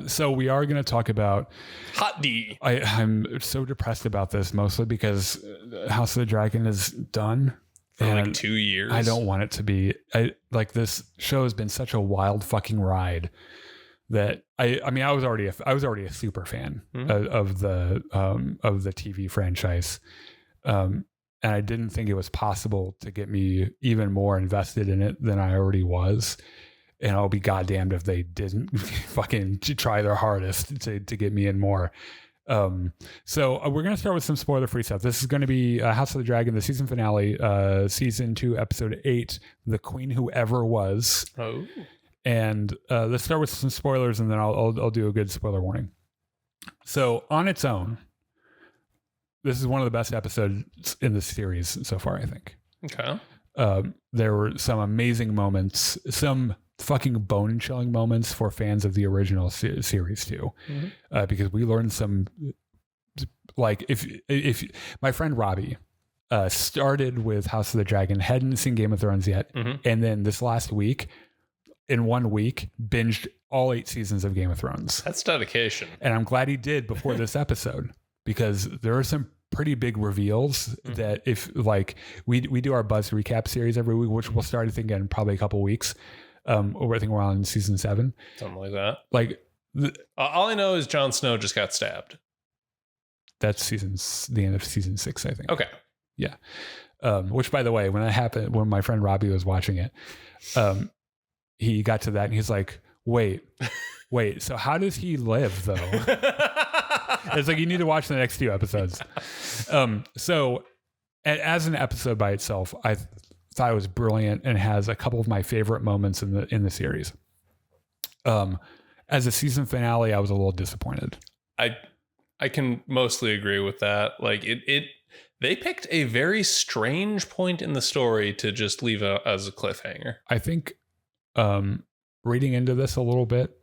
So we are going to talk about Hot D. I'm so depressed about this, mostly because House of the Dragon is done For like 2 years. I don't want it to be. This show has been such a wild fucking ride that I mean I was already a super fan of the TV franchise, and I didn't think it was possible to get me even more invested in it than I already was. And I'll be goddamned if they didn't fucking try their hardest to get me in more. So we're going to start with some spoiler-free stuff. This is going to be House of the Dragon, the season finale, season 2, episode 8, The Queen Who Ever Was. Oh. And let's start with some spoilers, and then I'll do a good spoiler warning. So on its own, this is one of the best episodes in the series so far, I think. Okay. There were some amazing moments, some fucking bone-chilling moments for fans of the original series too, because we learned some, like, if my friend Robbie started with House of the Dragon, hadn't seen Game of Thrones yet, and then this last week, in 1 week, binged all 8 seasons of Game of Thrones. That's dedication. And I'm glad he did before this episode, because there are some pretty big reveals that if, like, we do our Buzz recap series every week, which we'll start, I think, in probably a couple weeks. I think we're on season 7. Something like that. Like, all I know is Jon Snow just got stabbed. That's the end of season 6, I think. Okay. Yeah. Which, by the way, when that happened, when my friend Robbie was watching it, he got to that and he's like, wait, so how does he live though? It's like, you need to watch the next 2 episodes. So as an episode by itself, I thought it was brilliant and has a couple of my favorite moments in the series. As a season finale, I was a little disappointed. I can mostly agree with that. Like they picked a very strange point in the story to just leave as a cliffhanger. I think reading into this a little bit,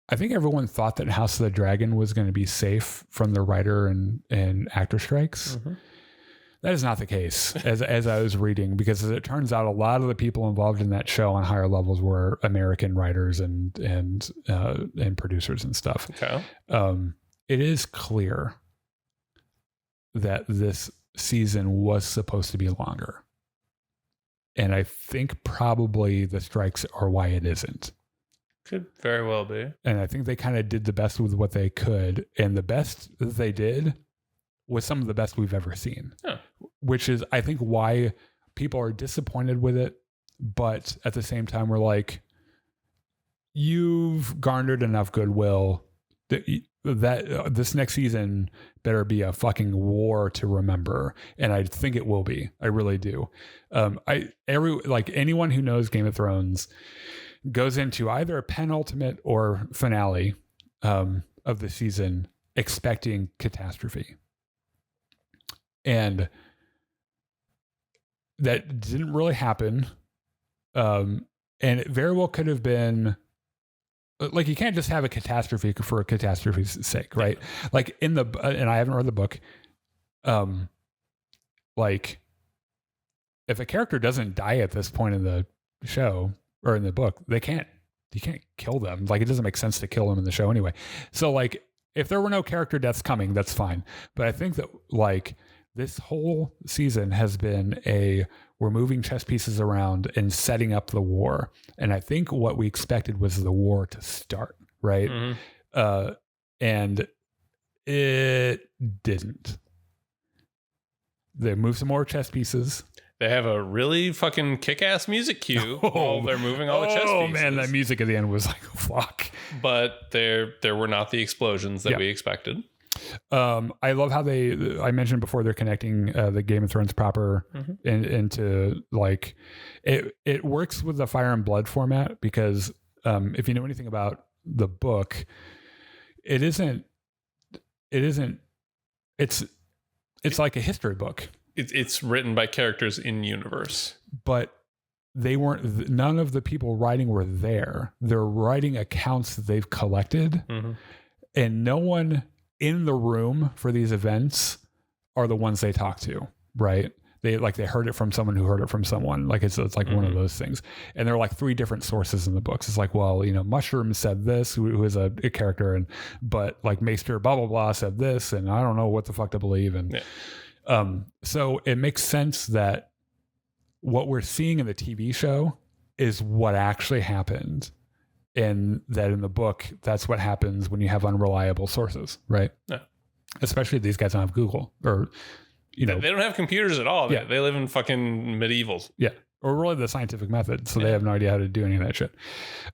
I think everyone thought that House of the Dragon was going to be safe from the writer and actor strikes. That is not the case, as I was reading, because as it turns out, a lot of the people involved in that show on higher levels were American writers and producers and stuff. Okay. It is clear that this season was supposed to be longer. And I think probably the strikes are why it isn't. Could very well be. And I think they kind of did the best with what they could. And the best that they did was some of the best we've ever seen. Huh. Which is, I think, why people are disappointed with it. But at the same time, we're like, you've garnered enough goodwill that this next season better be a fucking war to remember. And I think it will be. I really do. Anyone who knows Game of Thrones goes into either a penultimate or finale of the season expecting catastrophe. And that didn't really happen. And it very well could have been, like, you can't just have a catastrophe for a catastrophe's sake, right? Like and I haven't read the book. Like, if a character doesn't die at this point in the show or in the book, you can't kill them. Like, it doesn't make sense to kill them in the show anyway. So, like, if there were no character deaths coming, that's fine. But I think that, like, this whole season has been we're moving chess pieces around and setting up the war. And I think what we expected was the war to start, right? And it didn't. They moved some more chess pieces. They have a really fucking kick-ass music cue while they're moving all the chess pieces. Oh man, that music at the end was like, fuck. But there were not the explosions that we expected. I love how I mentioned before, they're connecting the Game of Thrones proper into, like, it works with the Fire and Blood format, because if you know anything about the book, it's like a history book. It's written by characters in universe, but none of the people writing were there. They're writing accounts that they've collected, and no one in the room for these events are the ones they talk to, right? they heard it from someone who heard it from someone. Like it's like one of those things. And there are like 3 different sources in the books. It's like, well, Mushroom said this, who is a character, but like Maester blah blah blah said this, and I don't know what the fuck to believe. And so it makes sense that what we're seeing in the TV show is what actually happened. And that in the book, that's what happens when you have unreliable sources, right? Yeah. Especially if these guys don't have Google or, they don't have computers at all. Yeah. They live in fucking medievals. Yeah. Or really the scientific method. So they have no idea how to do any of that shit.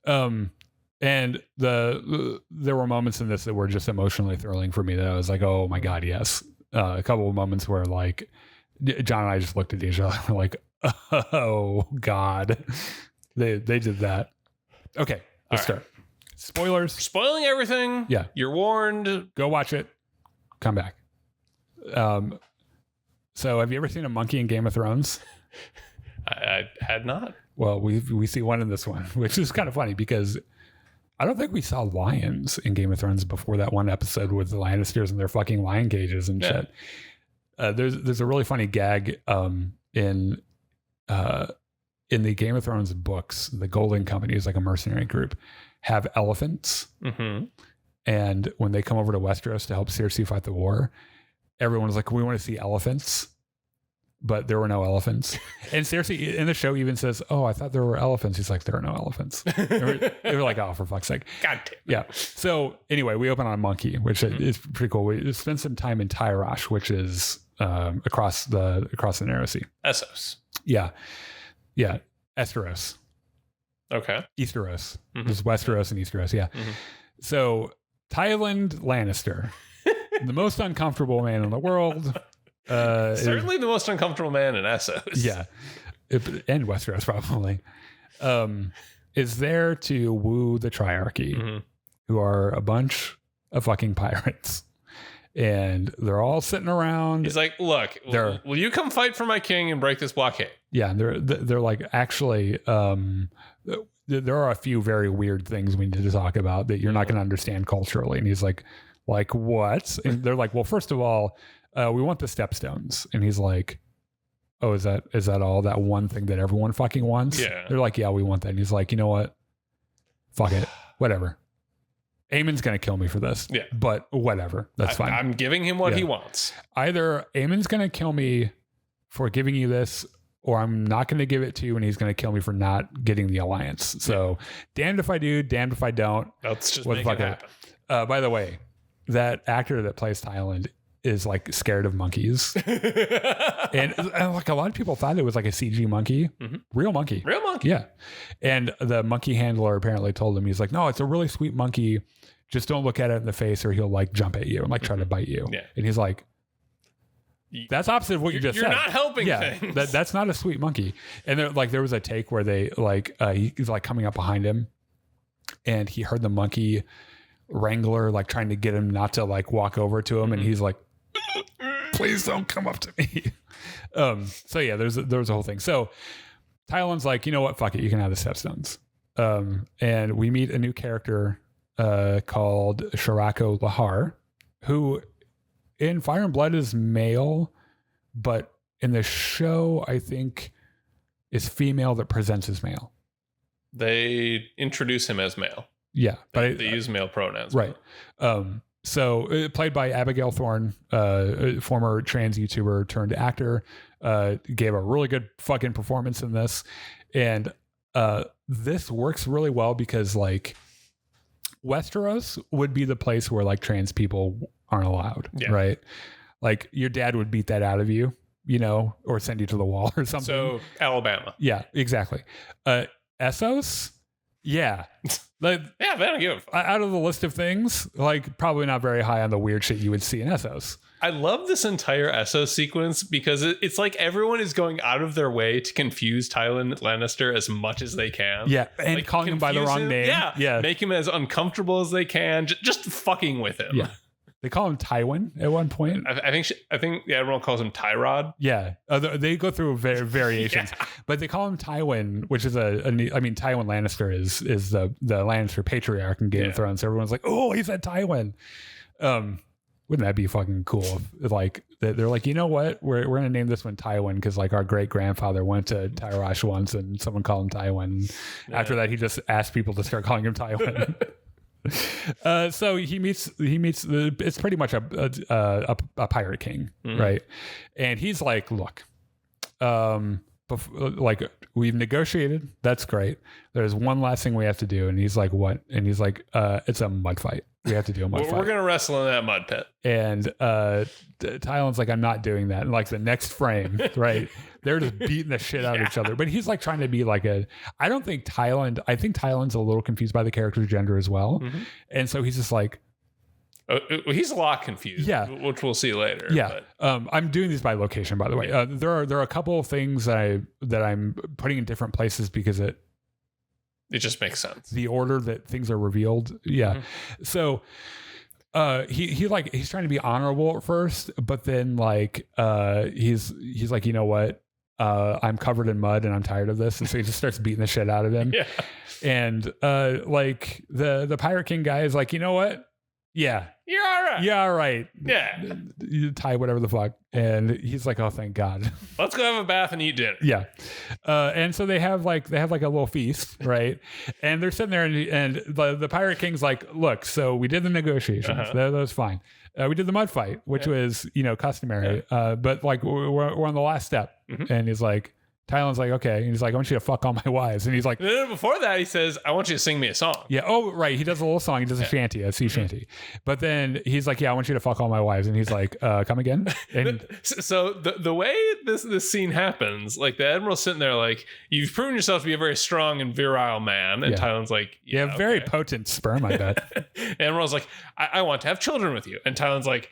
And there were moments in this that were just emotionally thrilling for me that I was like, oh my God, yes. A couple of moments where like John and I just looked at each other like, oh God, they did that. Okay. Let's start. Spoilers. Spoiling everything. Yeah. You're warned. Go watch it. Come back. So have you ever seen a monkey in Game of Thrones? I had not. Well, we see one in this one, which is kind of funny because I don't think we saw lions in Game of Thrones before that one episode with the Lannisters and their fucking lion cages and shit. There's a really funny gag in the Game of Thrones books. The Golden Company is like a mercenary group, have elephants. Mm-hmm. And when they come over to Westeros to help Cersei fight the war, everyone's like, we want to see elephants. But there were no elephants. And Cersei in the show even says, oh, I thought there were elephants. He's like, there are no elephants. They were like, oh, for fuck's sake. God damn. Yeah. So anyway, we open on a monkey, which is pretty cool. We spend some time in Tyrosh, which is across the Narrow Sea. Essos. Yeah. Yeah. Esteros. Okay. Easteros. There's Westeros and Easteros. Yeah. Mm-hmm. So Tywin Lannister, the most uncomfortable man in the world. Certainly the most uncomfortable man in Essos. Yeah. And Westeros probably. Is there to woo the Triarchy, who are a bunch of fucking pirates. And they're all sitting around. He's like, look, will you come fight for my king and break this blockade? Yeah, and they're like, actually, there are a few very weird things we need to talk about that you're not going to understand culturally. And he's like what? And they're like, well, first of all, we want the stepstones. And he's like, oh, is that all? That one thing that everyone fucking wants? Yeah. They're like, yeah, we want that. And he's like, you know what? Fuck it. Whatever. Aemon's going to kill me for this. Yeah. But whatever. That's fine. I'm giving him what he wants. Either Aemon's going to kill me for giving you this, or I'm not going to give it to you and he's going to kill me for not getting the alliance. So damned if I do, damned if I don't. Let's just make it happen. By the way, that actor that plays Thailand is like scared of monkeys. and like a lot of people thought it was like a CG monkey. Real monkey. Yeah. And the monkey handler apparently told him, he's like, no, it's a really sweet monkey. Just don't look at it in the face or he'll like jump at you and like try to bite you. Yeah. And he's like, that's opposite of what you just said. You're not helping things. That's not a sweet monkey. And there was a take where they like, he's like coming up behind him and he heard the monkey wrangler like trying to get him not to like walk over to him. And he's like, please don't come up to me. So yeah, there was a whole thing. So Tywin's like, you know what? Fuck it. You can have the stepstones. And we meet a new character called Sharako Lahar, who in Fire and Blood is male, but in the show, I think is female that presents as male. They introduce him as male. Yeah. But they use male pronouns. Right. So played by Abigail Thorne, former trans YouTuber turned actor, gave a really good fucking performance in this. And this works really well because like Westeros would be the place where like trans people aren't allowed, right? Like your dad would beat that out of you, or send you to the wall or something. So Alabama. Yeah, exactly. Essos. Yeah. They don't give a fuck. Out of the list of things, like probably not very high on the weird shit you would see in Essos. I love this entire Essos sequence because it's like everyone is going out of their way to confuse Tywin Lannister as much as they can. Yeah, and like, calling him by the wrong name. Yeah. Make him as uncomfortable as they can. Just fucking with him. Yeah. They call him Tywin at one point. I think everyone calls him Tyrod. Yeah, they go through variations, but they call him Tywin, which is Tywin Lannister is the Lannister patriarch in Game of Thrones. So everyone's like, oh, he said Tywin. Wouldn't that be fucking cool? If, like they're like, you know what? We're gonna name this one Tywin because like our great grandfather went to Tyrosh once and someone called him Tywin. Yeah. After that, he just asked people to start calling him Tywin. So he meets it's pretty much a pirate king, right? And he's like, look, like we've negotiated, that's great. There's one last thing we have to do, and he's like, what? And he's like, it's a mud fight. We have to do a mud fight. We're gonna wrestle in that mud pit. And Tylen's like, I'm not doing that. And like the next frame, right? They're just beating the shit out of each other. But he's like trying to be like I think Tylen's a little confused by the character's gender as well. And so he's just like, he's a lot confused. Yeah, which we'll see later. Yeah, but. I'm doing these by location, by the way. There are a couple of things that I'm putting in different places because it just makes sense. The order that things are revealed. Yeah. So he's trying to be honorable at first, but then like he's like, you know what? I'm covered in mud and I'm tired of this. And so he just starts beating the shit out of him. Yeah. And like the Pirate King guy is like, you know what? Yeah. You're all right. Yeah, all right. Yeah. You tie whatever the fuck. And he's like, oh, thank God. Let's go have a bath and eat dinner. Yeah. And so they have like a little feast, right? And they're sitting there and the Pirate King's like, look, so we did the negotiations. That was fine. We did the mud fight, which was, customary. Yeah. But like we're on the last step. And he's like, Tylen's like, okay. And he's like, I want you to fuck all my wives. And he's like, no, before that, he says, I want you to sing me a song. Yeah. Oh, right. He does a little song. He does a shanty, a sea shanty. But then he's like, yeah, I want you to fuck all my wives. And he's like, come again? And so the way this scene happens, like the Admiral's sitting there like, you've proven yourself to be a very strong and virile man. And Tylen's like, yeah, very potent sperm, I bet. Admiral's like, I want to have children with you. And Tylen's like,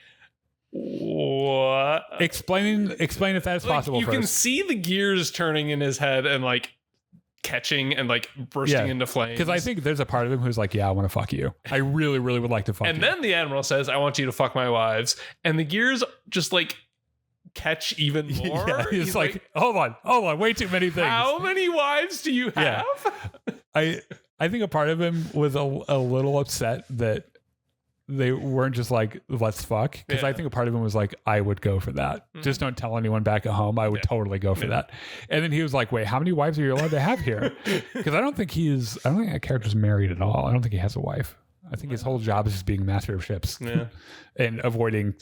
what? Explain if that's possible. You can see the gears turning in his head and like catching and like bursting into flames. Because I think there's a part of him who's like, yeah, I want to fuck you. I really, really would like to fuck you. And then the Admiral says, I want you to fuck my wives. And the gears just like catch even more. Yeah, he's like, hold on, way too many things. How many wives do you have? I think a part of him was a little upset that they weren't just like, let's fuck. Because I think a part of him was like, I would go for that. Just don't tell anyone back at home. I would totally go for that. And then he was like, wait, how many wives are you allowed to have here? Because I don't think that character's married at all. I don't think he has a wife. I think his whole job is just being master of ships and avoiding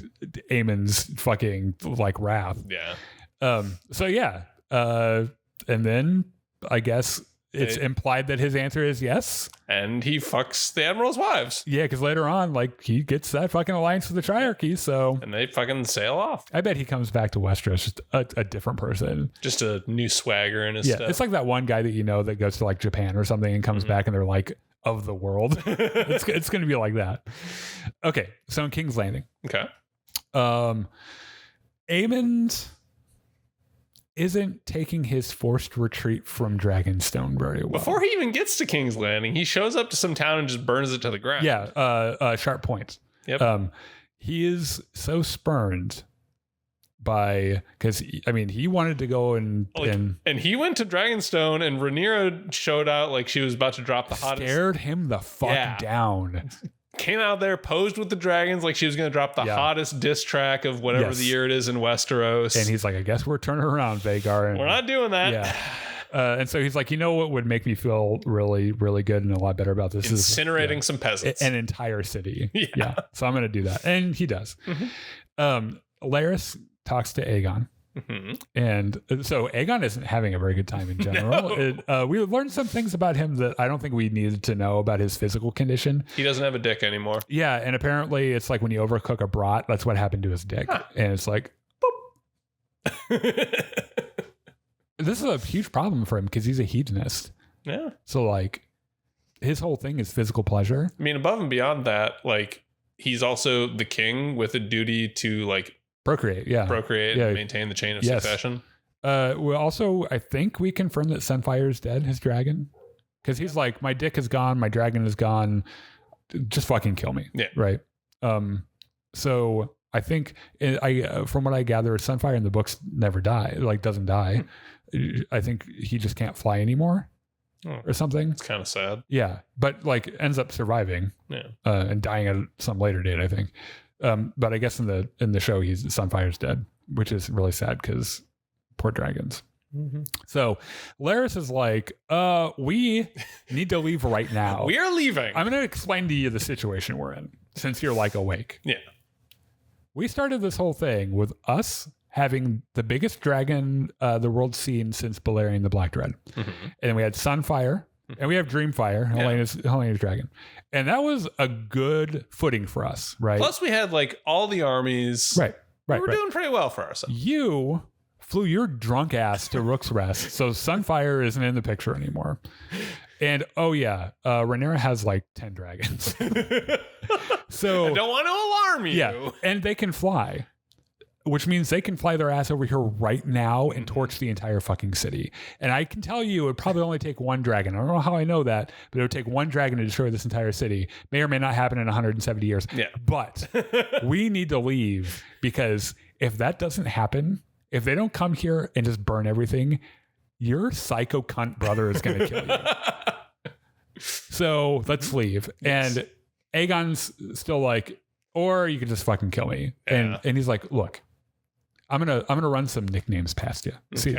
Aemon's fucking like wrath. Yeah. So yeah. And then I guess it's implied that his answer is yes. And he fucks the Admiral's wives. Yeah, because later on, like, he gets that fucking alliance with the Triarchy, so... And they fucking sail off. I bet he comes back to Westeros just a different person. Just a new swagger in his stuff. It's like that one guy that you know that goes to, like, Japan or something and comes back and they're, like, of the world. It's going to be like that. Okay, so in King's Landing. Okay. Aemond isn't taking his forced retreat from Dragonstone very well. Before he even gets to King's Landing, he shows up to some town and just burns it to the ground. Yeah, sharp points. Yep. He is so spurned by, because he wanted to go and he went to Dragonstone and Rhaenyra showed out like she was about to drop the hottest. Stared him the fuck down. Came out there, posed with the dragons like she was going to drop the hottest diss track of whatever the year it is in Westeros. And he's like, I guess we're turning around, Vhagar. And we're not doing that. Yeah. And so he's like, you know what would make me feel really, really good and a lot better about this? Incinerating some peasants. An entire city. Yeah. So I'm going to do that. And he does. Larys talks to Aegon. And so Aegon isn't having a very good time in general. No. We learned some things about him that I don't think we needed to know about his physical condition. He doesn't have a dick anymore. Yeah, and apparently it's like when you overcook a brat, that's what happened to his dick. And it's like, boop. This is a huge problem for him because he's a hedonist. Yeah. So like his whole thing is physical pleasure. I mean, above and beyond that, like he's also the king with a duty to like procreate and maintain the chain of succession. We also, I think we confirmed that Sunfire's dead, his dragon, because he's like, my dick is gone, my dragon is gone, just fucking kill me. Yeah. Right. So I think from what I gather, Sunfire in the books never doesn't die. I think he just can't fly anymore or something. It's kind of sad. Yeah. But like ends up surviving and dying at some later date, I think. But I guess in the show, Sunfire's dead, which is really sad because poor dragons. Mm-hmm. So Laris is like, we need to leave right now. We are leaving. I'm going to explain to you the situation we're in since you're like awake. Yeah. We started this whole thing with us having the biggest dragon the world's seen since Balerion the Black Dread. Mm-hmm. And we had Sunfire and we have Dreamfire, Helena's dragon. And that was a good footing for us, right? Plus we had like all the armies. Right. We were doing pretty well for ourselves. You flew your drunk ass to Rook's Rest, so Sunfire isn't in the picture anymore. And Rhaenyra has like 10 dragons. So I don't want to alarm you. Yeah, and they can fly, which means they can fly their ass over here right now and torch the entire fucking city. And I can tell you, it would probably only take one dragon. I don't know how I know that, but it would take one dragon to destroy this entire city. May or may not happen in 170 years. Yeah. But we need to leave because if that doesn't happen, if they don't come here and just burn everything, your psycho cunt brother is going to kill you. So let's leave. Yes. And Aegon's still like, or you can just fucking kill me. Yeah. And he's like, look, I'm gonna run some nicknames past you. See,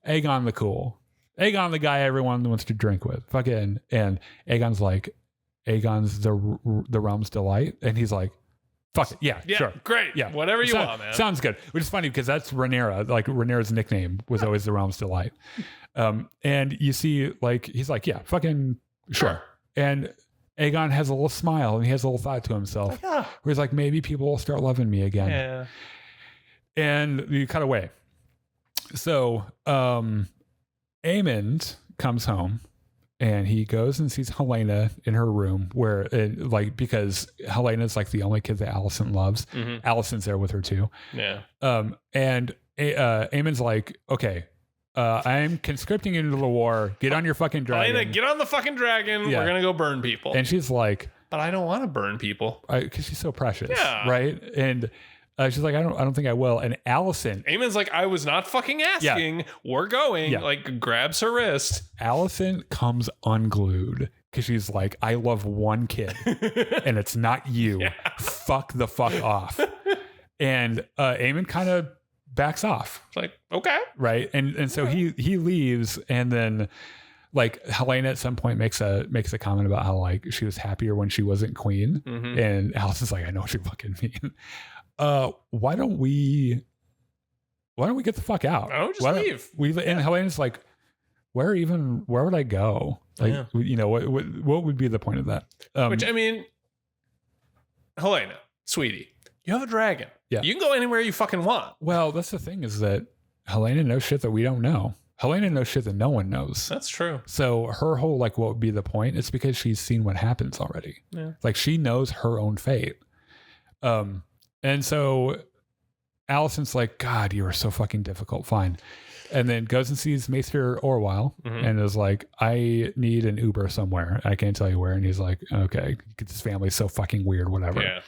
Aegon the Cool, Aegon the guy everyone wants to drink with, fucking. And Aegon's like, Aegon's the realm's delight, and he's like, fuck it, yeah, sure, great, yeah, whatever you want, man. Sounds good. Which is funny because that's Rhaenyra. Like Rhaenyra's nickname was always the realm's delight. And you see, like, he's like, yeah, fucking sure. And Aegon has a little smile and he has a little thought to himself where he's like, maybe people will start loving me again. Yeah. And you cut away. So Aemond comes home and he goes and sees Helena in her room because Helena's like the only kid that Alicent loves. Mm-hmm. Alicent's there with her too. Yeah. And Aemond's like, okay, I'm conscripting you into the war. Get on your fucking dragon. Helena, get on the fucking dragon. Yeah. We're going to go burn people. And she's like, but I don't want to burn people. Because she's so precious. Yeah. Right. And she's like, I don't think I will. And Alicent. Aemond's like, I was not fucking asking. Yeah. We're going. Yeah. Like, grabs her wrist. Alicent comes unglued because she's like, I love one kid and it's not you. Yeah. Fuck the fuck off. And Aemond kind of backs off. It's like, okay. Right. And so he leaves, and then like Helena at some point makes a comment about how like she was happier when she wasn't queen. Mm-hmm. And Alicent's like, I know what you fucking mean. Why don't we get the fuck out? Oh, just leave. And Helena's like, where would I go? Like, you know, what would be the point of that? Which, I mean, Helena, sweetie, you have a dragon. Yeah. You can go anywhere you fucking want. Well, that's the thing, is that Helena knows shit that we don't know. Helena knows shit that no one knows. That's true. So her whole, like, what would be the point? It's because she's seen what happens already. Yeah. Like, she knows her own fate. And so Alicent's like, God, you are so fucking difficult. Fine. And then goes and sees Maester Orwyle and is like, I need an Uber somewhere. I can't tell you where. And he's like, okay, this family's so fucking weird, whatever. Yeah.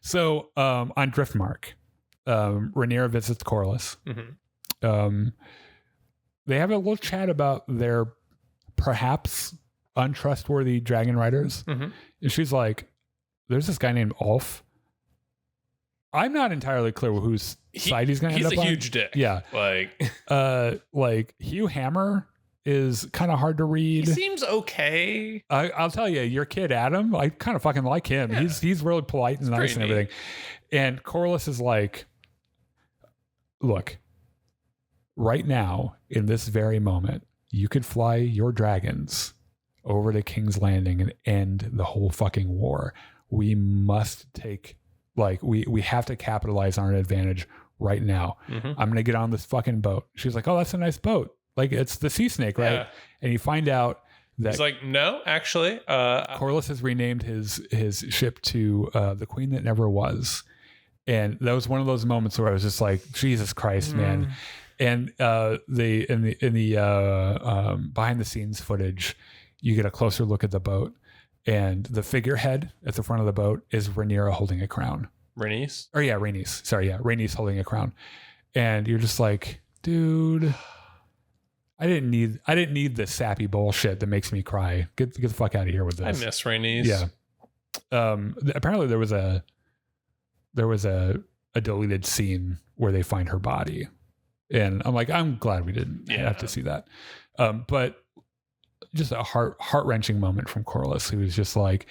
So on Driftmark, Rhaenyra visits Corlys. Mm-hmm. They have a little chat about their perhaps untrustworthy dragon riders. Mm-hmm. And she's like, there's this guy named Ulf. I'm not entirely clear whose side he's going to end up on. He's a huge dick. Yeah. Like Hugh Hammer is kind of hard to read. He seems okay. I'll tell you, your kid Adam, I kind of fucking like him. Yeah. He's really polite and nice and everything. And Corlys is like, look, right now, in this very moment, you could fly your dragons over to King's Landing and end the whole fucking war. We must take, like, we have to capitalize on our advantage right now. Mm-hmm. I'm going to get on this fucking boat. She's like, oh, that's a nice boat. Like, it's the Sea Snake, right? Yeah. And you find out that... He's like, no, actually. Corlys has renamed his ship to the Queen That Never Was. And that was one of those moments where I was just like, Jesus Christ, man. And in the behind the scenes footage, you get a closer look at the boat. And the figurehead at the front of the boat is Rhaenyra holding a crown. Rhaenys? Or yeah, Rhaenys. Sorry, yeah, Rhaenys holding a crown. And you're just like, dude... I didn't need the sappy bullshit that makes me cry. Get the fuck out of here with this. I miss Rhaenys. Yeah. Apparently there was a there was a deleted scene where they find her body. And I'm like, I'm glad we didn't have to see that. But just a heart-wrenching moment from Corlys, who was just like,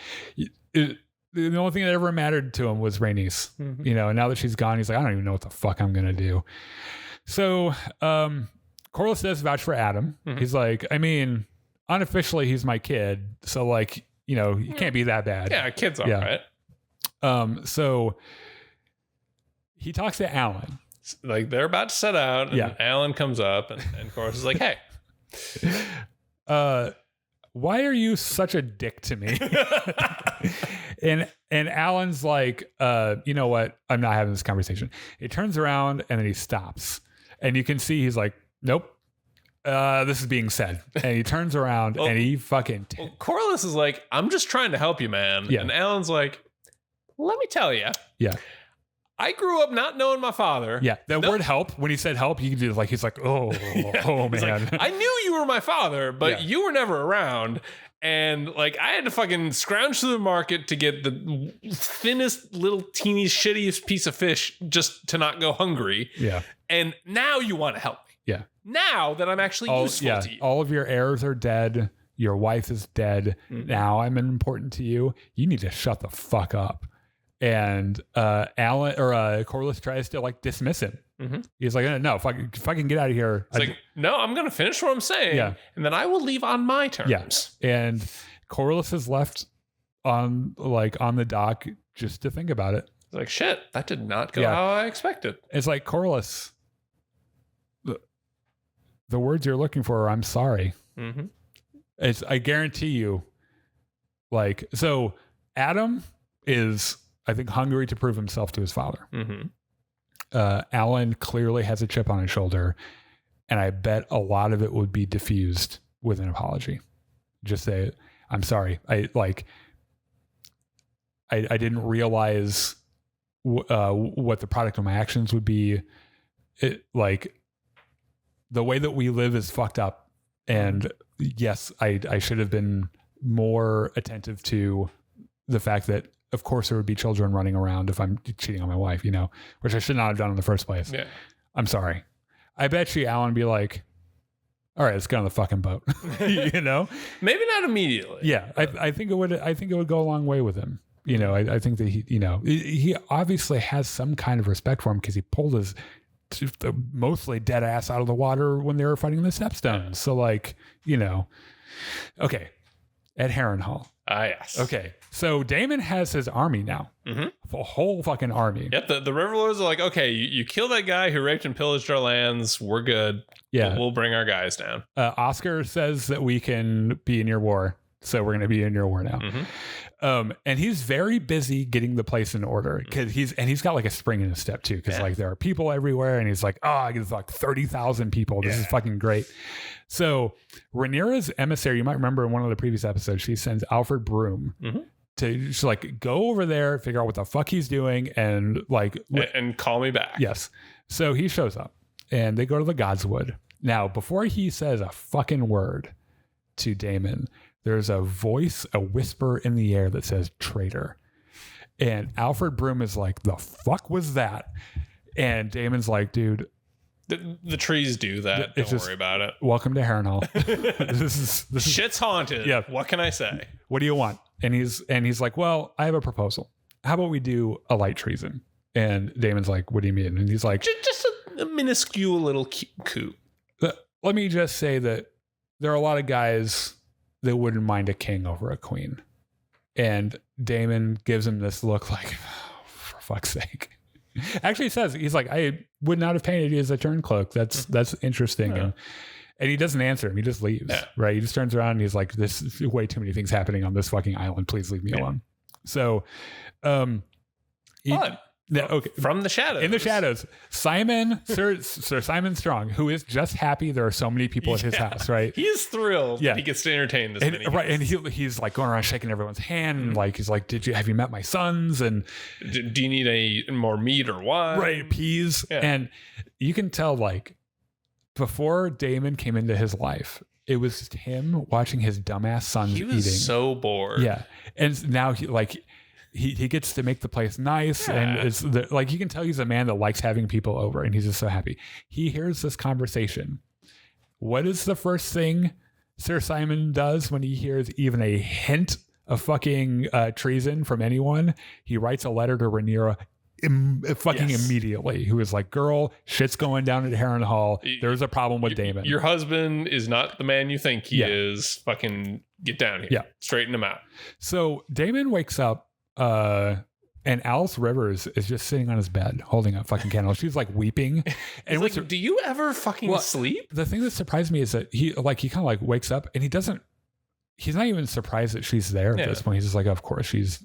the only thing that ever mattered to him was Rhaenys, you know, and now that she's gone, he's like, I don't even know what the fuck I'm going to do. So Corlys does vouch for Adam. He's like, I mean, unofficially, he's my kid. So like, you know, he can't be that bad. Yeah, kid's all right. So he talks to Alan. Like they're about to set out, and Alan comes up, and Corlys is like, "Hey, why are you such a dick to me?" and Alan's like, "You know what? I'm not having this conversation." He turns around and then he stops, and you can see he's like, "Nope, this is being said." And he turns around and he fucking. Corlys is like, "I'm just trying to help you, man." Yeah. And Alan's like, "Let me tell you." Yeah. I grew up not knowing my father. Yeah, that word help, when he said help, you could do like, he's like, oh man. Like, I knew you were my father, but you were never around. And like, I had to fucking scrounge through the market to get the thinnest, little, teeny, shittiest piece of fish just to not go hungry. Yeah. And now you want to help me. Yeah. Now that I'm actually useful to you. All of your heirs are dead. Your wife is dead. Now I'm important to you. You need to shut the fuck up. And Alan or Corlys tries to like dismiss him. He's like, no, fucking get out of here. It's like, no, I'm gonna finish what I'm saying, and then I will leave on my terms. Yeah. And Corlys is left on the dock just to think about it. It's like, shit, that did not go how I expected. It's like, Corlys, the words you're looking for are "I'm sorry." I guarantee you, like, so Adam is, I think, hungry to prove himself to his father. Alan clearly has a chip on his shoulder, and I bet a lot of it would be diffused with an apology. Just say, "I'm sorry. I didn't realize what the product of my actions would be. Like, the way that we live is fucked up, and yes, I should have been more attentive to the fact that, of course, there would be children running around if I'm cheating on my wife, you know, which I should not have done in the first place. Yeah. I'm sorry." I bet you Alan would be like, all right, let's get on the fucking boat. You know? Maybe not immediately. Yeah. I think it would go a long way with him. You know, I think that he obviously has some kind of respect for him because he pulled his mostly dead ass out of the water when they were fighting the Stepstones. So like, you know, okay. At Harrenhal. Ah, yes. Okay. So Daemon has his army now. A whole fucking army. Yep. The Riverlords are like, okay, you kill that guy who raped and pillaged our lands. We're good. Yeah. We'll bring our guys down. Oscar says that we can be in your war. So we're going to be in your war now. And he's very busy getting the place in order because he's got like a spring in his step too. Cause like there are people everywhere and he's like, oh, I get like 30,000 people. This is fucking great. So Rhaenyra's emissary, you might remember in one of the previous episodes, she sends Alfred Broom to just like go over there, figure out what the fuck he's doing and like, and call me back. Yes. So he shows up and they go to the Godswood. Now, before he says a fucking word to Daemon, there's a voice, a whisper in the air that says traitor. And Alfred Broom is like, the fuck was that? And Daemon's like, dude. The trees do that. Don't worry about it. Welcome to Harrenhal. this is shit's haunted. Yeah. What can I say? What do you want? And he's like, well, I have a proposal. How about we do a light treason? And Daemon's like, what do you mean? And he's like, just a minuscule little coup. Let me just say that there are a lot of guys that wouldn't mind a king over a queen. And Daemon gives him this look like, oh, for fuck's sake. Actually, he says, he's like, I would not have painted you as a turncloak. That's interesting. And he doesn't answer him. He just leaves, right? He just turns around and he's like, this is way too many things happening on this fucking island. Please leave me alone. So, from the shadows. In the shadows, Sir Simon Strong, who is just happy there are so many people at his house, right? He is thrilled that he gets to entertain this many. Right, and he's like going around shaking everyone's hand, and like he's like, have you met my sons? And do you need more meat or wine? Right, peas. Yeah. And you can tell, like, before Daemon came into his life, it was just him watching his dumbass sons eating. He was so bored. Yeah, and now he like. he gets to make the place nice, and it's like you can tell he's a man that likes having people over, and he's just so happy. He hears this conversation. What is the first thing Sir Simon does when he hears even a hint of fucking treason from anyone? He writes a letter to Rhaenyra immediately, who is like, girl, shit's going down at Harrenhal. There's a problem with Daemon. Your husband is not the man you think he is. Fucking get down here. Yeah. Straighten him out. So Daemon wakes up, and Alice Rivers is just sitting on his bed holding a fucking candle. She's like weeping. And like, do you ever fucking sleep? The thing that surprised me is that he kind of like wakes up and he's not even surprised that she's there at this point. He's just like, of course she's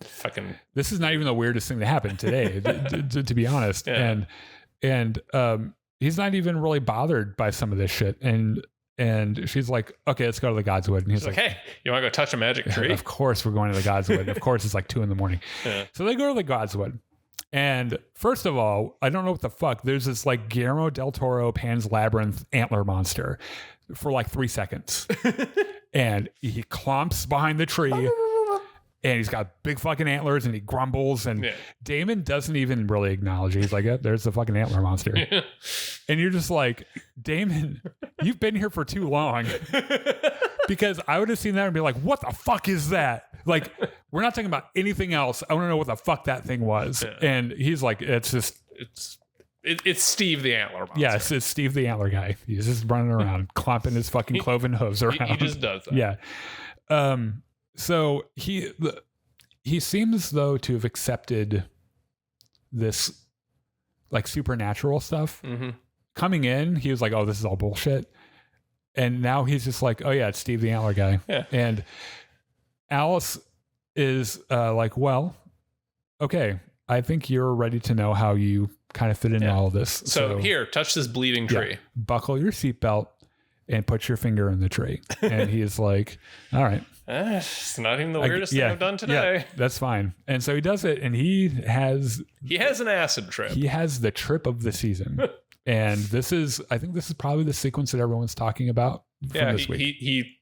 fucking. This is not even the weirdest thing that happened today, to be honest. Yeah. And he's not even really bothered by some of this shit. And she's like, okay, let's go to the Godswood. And he's like, hey, you want to go touch a magic tree? Of course we're going to the Godswood. Of course it's like 2 a.m. Yeah. So they go to the Godswood. And first of all, I don't know what the fuck. There's this like Guillermo del Toro Pan's Labyrinth antler monster for like 3 seconds. And he clomps behind the tree. And he's got big fucking antlers and he grumbles. And Daemon doesn't even really acknowledge it. He's like, there's the fucking antler monster. Yeah. And you're just like, Daemon, you've been here for too long. Because I would have seen that and be like, what the fuck is that? Like, we're not talking about anything else. I want to know what the fuck that thing was. Yeah. And he's like, it's Steve the antler monster. Yes, it's Steve the antler guy. He's just running around, clomping his fucking cloven hooves around. He just does that. Yeah. So he seems though to have accepted this like supernatural stuff. Mm-hmm. Coming in, he was like, "Oh, this is all bullshit," and now he's just like, "Oh yeah, it's Steve the antler guy." Yeah. And Alice is like, "Well, okay, I think you're ready to know how you kind of fit into all of this. So here, touch this bleeding tree. Buckle your seatbelt and put your finger in the tree." And he's like, "All right." It's not even the weirdest thing I've done today. Yeah, that's fine. And so he does it, and he has an acid trip. He has the trip of the season. And I think this is probably the sequence that everyone's talking about from this week. He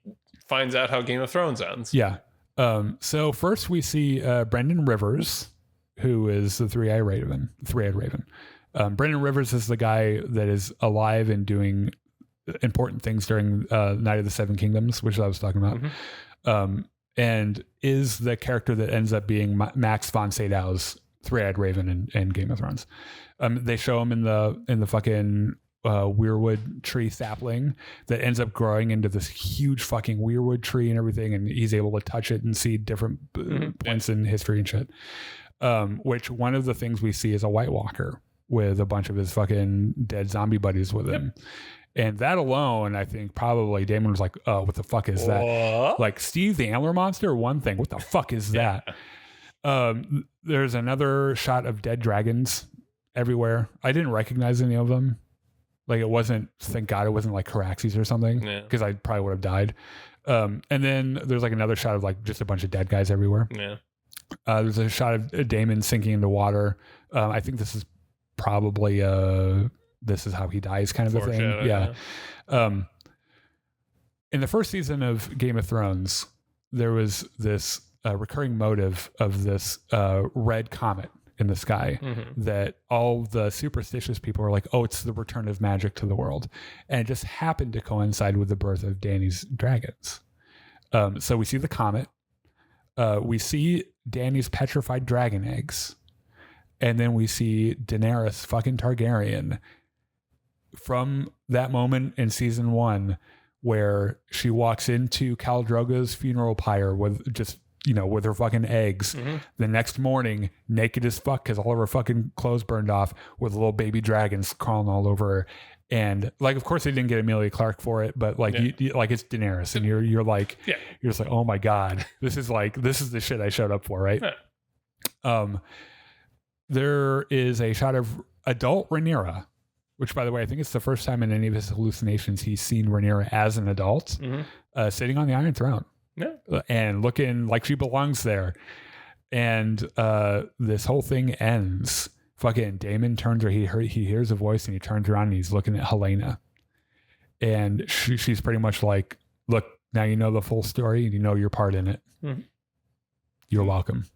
finds out how Game of Thrones ends. Yeah. So first we see Brendan Rivers, who is the three-eyed Raven. Brendan Rivers is the guy that is alive and doing important things during Night of the Seven Kingdoms, which I was talking about. Mm-hmm. And is the character that ends up being Max von Sydow's three-eyed Raven in Game of Thrones. They show him in the fucking weirwood tree sapling that ends up growing into this huge fucking weirwood tree and everything, and he's able to touch it and see different points in history and shit. Which one of the things we see is a White Walker with a bunch of his fucking dead zombie buddies with him. And that alone, I think probably Damon was like, "Oh, what the fuck is that?" Like Steve the antler monster, one thing. What the fuck is that? There's another shot of dead dragons everywhere. I didn't recognize any of them. Like it wasn't. Thank God it wasn't like Caraxes or something, because I probably would have died. And then there's like another shot of like just a bunch of dead guys everywhere. Yeah. There's a shot of Daemon sinking into water. I think this is probably this is how he dies kind of a thing. Yeah. In the first season of Game of Thrones, there was this recurring motive of this red comet in the sky that all the superstitious people were like, "Oh, it's the return of magic to the world." And it just happened to coincide with the birth of Dany's dragons. So we see the comet. We see Dany's petrified dragon eggs. And then we see Daenerys fucking Targaryen from that moment in season 1 where she walks into Khal Drogo's funeral pyre with just, with her fucking eggs. Mm-hmm. The next morning, naked as fuck because all of her fucking clothes burned off with little baby dragons crawling all over her. And like, of course they didn't get Emilia Clarke for it, but like, you, like it's Daenerys and you're like, you're just like, oh my God, this is the shit I showed up for. Right. Yeah. There is a shot of adult Rhaenyra, which, by the way, I think it's the first time in any of his hallucinations he's seen Rhaenyra as an adult, sitting on the Iron Throne, and looking like she belongs there. And this whole thing ends. Fucking Daemon turns her. He hears a voice and he turns around and he's looking at Helena, and she's pretty much like, "Look, now you know the full story and you know your part in it." Mm-hmm. You're welcome.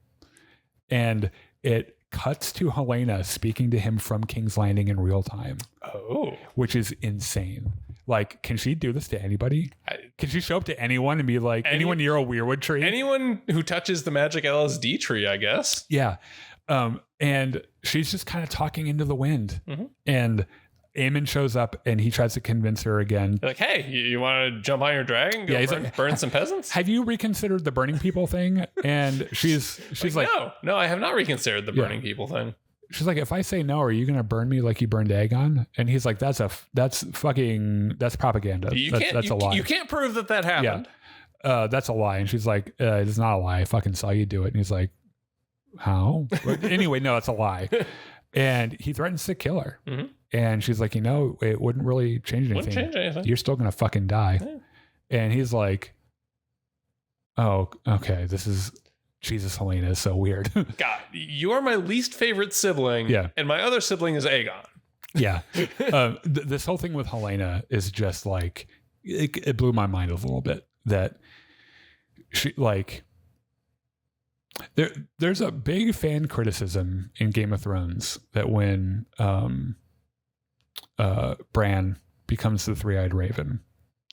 And it cuts to Helena speaking to him from King's Landing in real time. Oh. Which is insane. Like, can she do this to anybody? Can she show up to anyone and be like, anyone near a weirwood tree? Anyone who touches the magic LSD tree, I guess. Yeah. And she's just kind of talking into the wind. Mm-hmm. And Aemon shows up and he tries to convince her again. Like, hey, you want to jump on your dragon? Go burn some peasants? Have you reconsidered the burning people thing? And she's like, no, I have not reconsidered the burning people thing. She's like, if I say no, are you going to burn me like you burned Aegon? And he's like, that's propaganda. That's a lie. You can't prove that happened. Yeah. That's a lie. And she's like, it's not a lie. I fucking saw you do it. And he's like, how? But anyway, no, it's a lie. And he threatens to kill her. Mm-hmm. And she's like, it wouldn't really change anything. You're still going to fucking die. Yeah. And he's like, oh, okay. Jesus, Helena is so weird. God, you are my least favorite sibling. Yeah. And my other sibling is Aegon. Yeah. This whole thing with Helena is just like, it blew my mind a little bit that she like, there's a big fan criticism in Game of Thrones that when Bran becomes the three-eyed raven,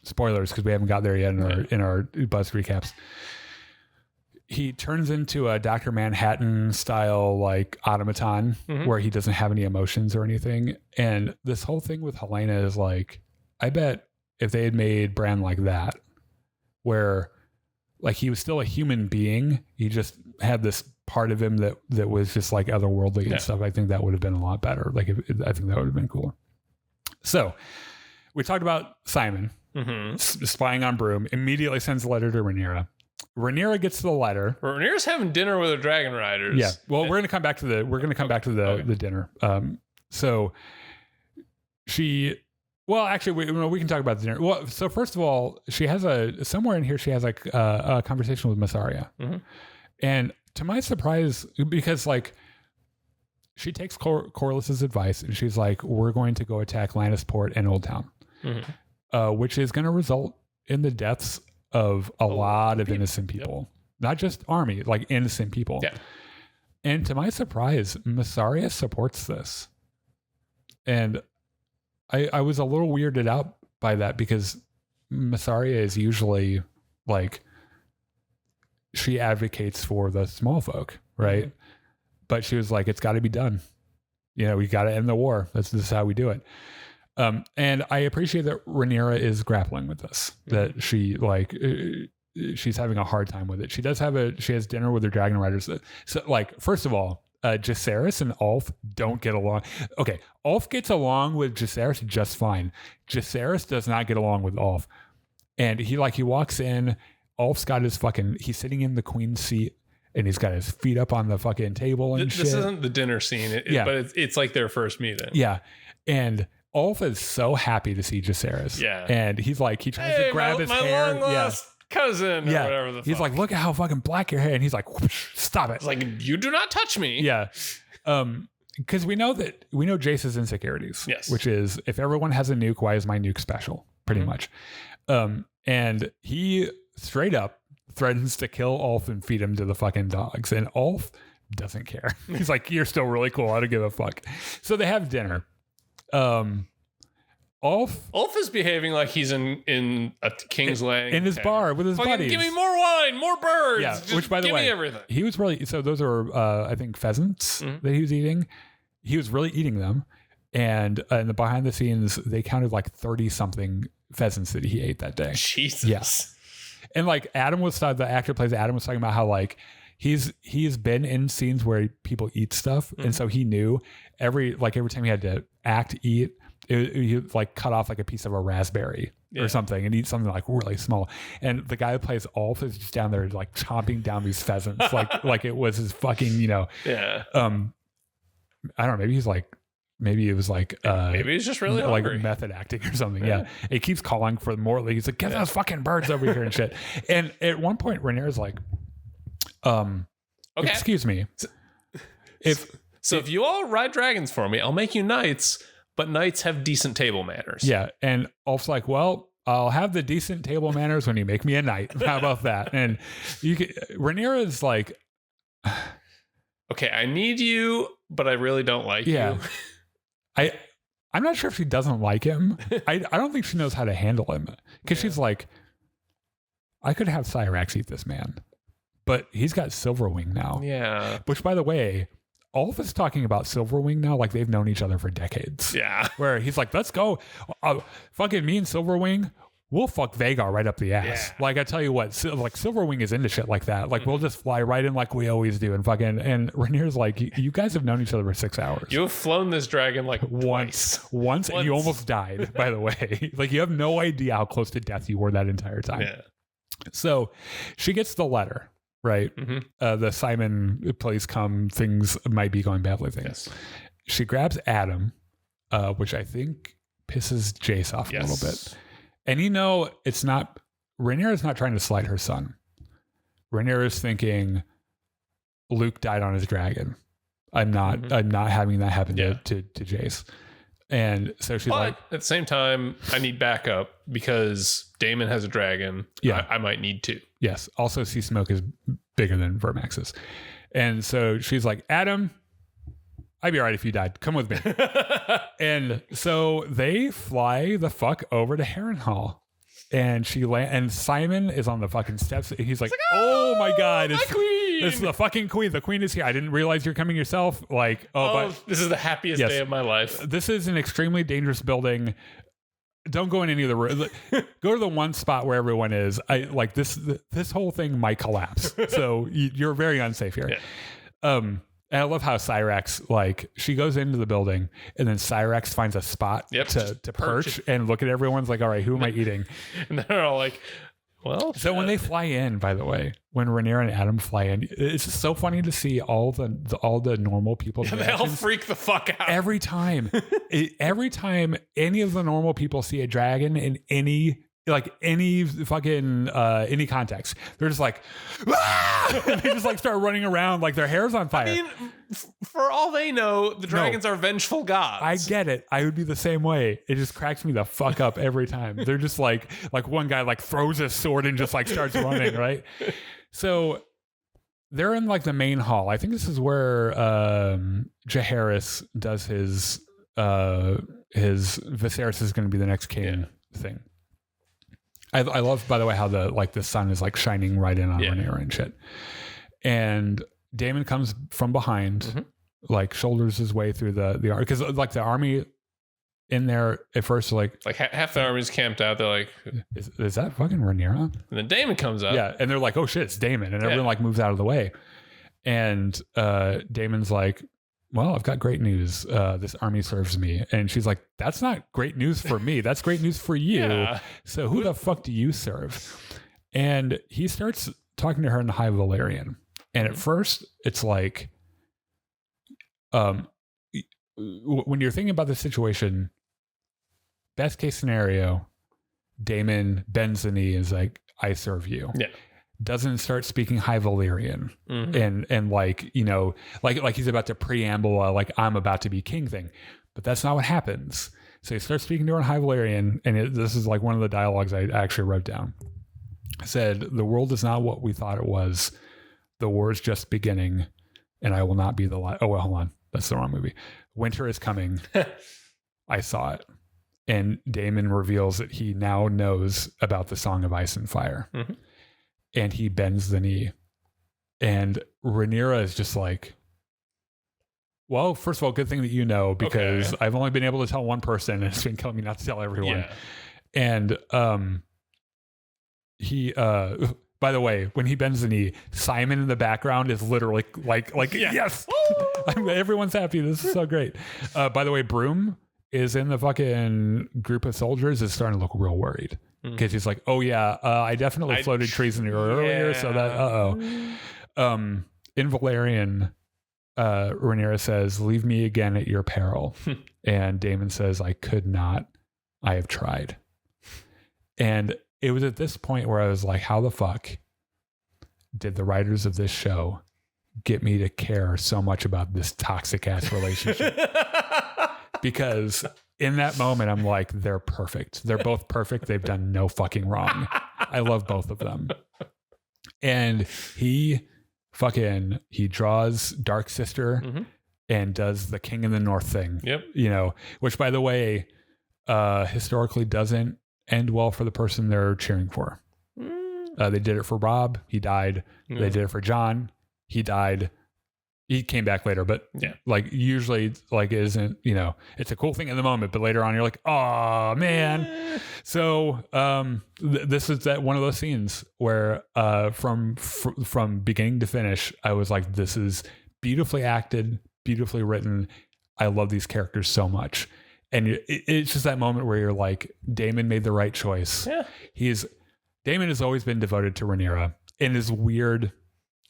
spoilers because we haven't got there yet in our buzz recaps, he turns into a Dr. Manhattan style like automaton where he doesn't have any emotions or anything. And this whole thing with Helena is like, I bet if they had made Bran like that, where like he was still a human being, he just had this part of him that was just like otherworldly and stuff, I think that would have been a lot better. Like I think that would have been cooler. So we talked about Simon spying on Broom, immediately sends a letter to Rhaenyra. Rhaenyra gets the letter. Rhaenyra's having dinner with her dragon riders. Yeah. Well, we're going to come back to the dinner. So actually we can talk about the dinner. Well, so first of all, she has somewhere in here, she has like a conversation with Massaria. Mm-hmm. And to my surprise, because like she takes Corlys's advice and she's like, we're going to go attack Lannisport and Old Town, which is going to result in the deaths of a lot of innocent people, not just army, like innocent people. Yeah. And to my surprise, Massaria supports this. And I was a little weirded out by that because Massaria is usually like, she advocates for the small folk, right? Mm-hmm. But she was like, it's got to be done. We got to end the war. This is how we do it. And I appreciate that Rhaenyra is grappling with this, that she she's having a hard time with it. She has dinner with her dragon riders. So like, first of all, Jacaerys and Ulf don't get along. Okay. Ulf gets along with Jacaerys just fine. Jacaerys does not get along with Ulf. And he walks in, Ulf's got he's sitting in the queen's seat and he's got his feet up on the fucking table and shit. This isn't the dinner scene, but it's like their first meeting. Yeah. And Ulf is so happy to see Jacaerys. Yeah. And he's like, he tries to grab his hair. Long lost cousin or whatever the fuck. He's like, look at how fucking black your hair. And he's like, whoosh, stop it. It's like, you do not touch me. Yeah. Because we know Jace's insecurities. Yes. Which is, if everyone has a nuke, why is my nuke special? Pretty much. And he straight up threatens to kill Ulf and feed him to the fucking dogs. And Ulf doesn't care. He's like, you're still really cool. I don't give a fuck. So they have dinner. Ulf is behaving like he's in a King's Landing in his bar with his buddies. Give me more wine, more birds. Yeah, which by the way, everything. He was really, so those are I think pheasants that he was eating. He was really eating them, and in the behind the scenes, they counted like 30 something pheasants that he ate that day. Jesus. Yes. And like Adam the actor plays Adam was talking about how like he's been in scenes where people eat stuff, and so he knew every time he had to eat, he like cut off like a piece of a raspberry or something and eat something like really small. And the guy who plays Ulf is just down there like chomping down these pheasants like it was his fucking I don't know, maybe he's like. Maybe it was like maybe he's just really hungry. Like method acting or something. Yeah. He keeps calling for more. He's like, get those fucking birds over here and shit. And at one point, Rhaenyra's like, excuse me. If you all ride dragons for me, I'll make you knights, but knights have decent table manners. Yeah. And Ulf's like, well, I'll have the decent table manners when you make me a knight. How about that? And Rhaenyra is like, okay, I need you, but I really don't like you. I'm not sure if she doesn't like him. I don't think she knows how to handle him, because she's like, I could have Cyrax eat this man, but he's got Silverwing now. Yeah. Which, by the way, all of us talking about Silverwing now, like they've known each other for decades. Yeah. Where he's like, let's go. Fucking me and Silverwing, we'll fuck Vhagar right up the ass. Yeah. Like, I tell you what, like Silverwing is into shit like that. Like, we'll just fly right in like we always do. And Rhaenyra's like, you guys have known each other for 6 hours. You have flown this dragon like once, and you almost died, by the way. Like, you have no idea how close to death you were that entire time. Yeah. So she gets the letter, right? Mm-hmm. The Simon, please come, things might be going badly things. Yes. She grabs Adam, which I think pisses Jace off a little bit. And it's not, Rhaenyra's not trying to slight her son. Rhaenyra's thinking, Luke died on his dragon. I'm not having that happen to Jace. And so she's like, at the same time, I need backup because Daemon has a dragon. Yeah. I might need two. Yes. Also, Sea Smoke is bigger than Vermax's. And so she's like, Adam, I'd be all right if you died. Come with me. And so they fly the fuck over to Harrenhal. And and Simon is on the fucking steps. He's like, oh my God. My queen. This is the fucking queen. The queen is here. I didn't realize you're coming yourself. Like, but this is the happiest day of my life. This is an extremely dangerous building. Don't go in any of the rooms. Go to the one spot where everyone is. This whole thing might collapse. So you're very unsafe here. Yeah. And I love how Cyrax, like, she goes into the building and then Cyrax finds a spot to perch and look at everyone's like, all right, who am I eating? And they're all like, well. So when they fly in, by the way, when Rhaenyra and Adam fly in, it's just so funny to see all the normal people. Yeah, they all freak the fuck out. Every time any of the normal people see a dragon in any fucking any context, they're just like, ah! And they just like start running around like their hair's on fire. I mean, for all they know, the dragons are vengeful gods. I get it. I would be the same way. It just cracks me the fuck up every time. They're just like one guy like throws his sword and just like starts running, right? So they're in like the main hall. I think this is where Jaehaerys does his Viserys is going to be the next king thing. I love, by the way, how the sun is like shining right in on Rhaenyra and shit. And Daemon comes from behind, like shoulders his way through the army, because like the army in there at first, like half the army's camped out. They're like, is that fucking Rhaenyra? And then Daemon comes up. Yeah, and they're like, oh shit, it's Daemon, and everyone like moves out of the way. And Daemon's like, well, I've got great news. This army serves me. And she's like, that's not great news for me. That's great news for you. Yeah. So who the fuck do you serve? And he starts talking to her in High Valyrian. And at first, it's like, when you're thinking about the situation, best case scenario, Daemon bends the knee and is like, I serve you. Yeah. Doesn't start speaking High Valyrian and like, like he's about to preamble like I'm about to be king thing, but that's not what happens. So he starts speaking to her in High Valyrian, and this is like one of the dialogues I actually wrote down. I said, the world is not what we thought it was. The war is just beginning, and I will not be the oh well, hold on, that's the wrong movie. Winter is coming. I saw it. And Daemon reveals that he now knows about the Song of Ice and Fire. And he bends the knee. And Rhaenyra is just like, well, first of all, good thing that you know, because I've only been able to tell one person, and it's been killing me not to tell everyone. Yeah. And he by the way, when he bends the knee, Simon in the background is literally like yes. Everyone's happy. This is so great. By the way, Broom is in the fucking group of soldiers is starting to look real worried. Because he's like, oh yeah, I definitely floated treason earlier, so that in Valyrian, Rhaenyra says, "Leave me again at your peril," and Daemon says, "I could not. I have tried." And it was at this point where I was like, how the fuck did the writers of this show get me to care so much about this toxic ass relationship? Because in that moment, I'm like, they're perfect. They're both perfect. They've done no fucking wrong. I love both of them. And he fucking, he draws Dark Sister and does the King in the North thing. Yep. You know, which by the way, historically doesn't end well for the person they're cheering for. They did it for Rob. He died. They did it for John. He died. He came back later, but like usually like it isn't, you know, it's a cool thing in the moment, but later on you're like, oh man. So this is that one of those scenes where from beginning to finish, I was like, this is beautifully acted, beautifully written. I love these characters so much. And it's just that moment where you're like, Damon made the right choice. Yeah. Damon has always been devoted to Rhaenyra in his weird,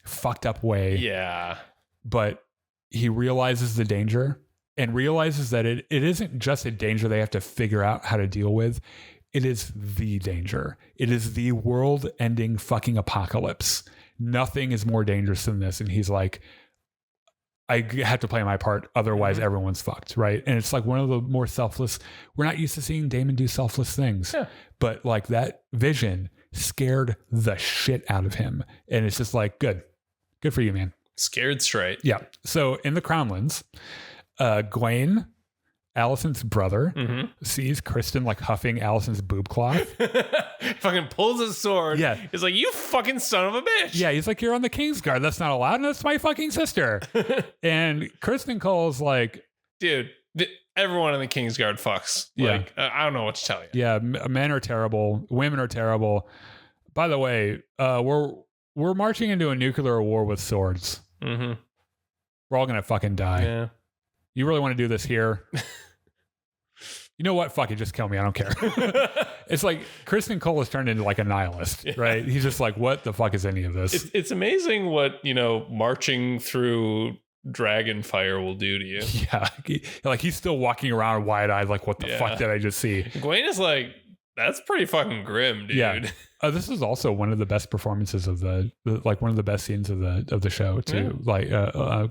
fucked up way. Yeah. But he realizes the danger and realizes that it isn't just a danger they have to figure out how to deal with. It is the danger. It is the world-ending fucking apocalypse. Nothing is more dangerous than this. And he's like, I have to play my part. Otherwise, everyone's fucked, right? And it's like one of the more selfless. We're not used to seeing Damon do selfless things. Yeah. But like that vision scared the shit out of him. And it's just like, good for you, man. Scared straight. Yeah. So in the Crownlands, Gwaine, Alicent's brother, sees Kristen like huffing Alicent's boob cloth. Fucking pulls his sword. Yeah. He's like, you fucking son of a bitch. Yeah. He's like, you're on the Kingsguard. That's not allowed. And that's my fucking sister. And Kristen Cole's like, dude, everyone in the Kingsguard fucks. Like, I don't know what to tell you. Yeah. Men are terrible. Women are terrible. By the way, we're marching into a nuclear war with swords. We're all gonna fucking die. Yeah. You really want to do this here? You know what? Fuck it, just kill me. I don't care. It's like Kristen Cole has turned into like a nihilist, right? He's just like, what the fuck is any of this? It's amazing what, you know, marching through dragon fire will do to you. Yeah, like he's still walking around wide-eyed, like, what the fuck did I just see? Gwaine is like, that's pretty fucking grim, dude. Yeah. This is also one of the best performances of the like one of the best scenes of the show too. Yeah.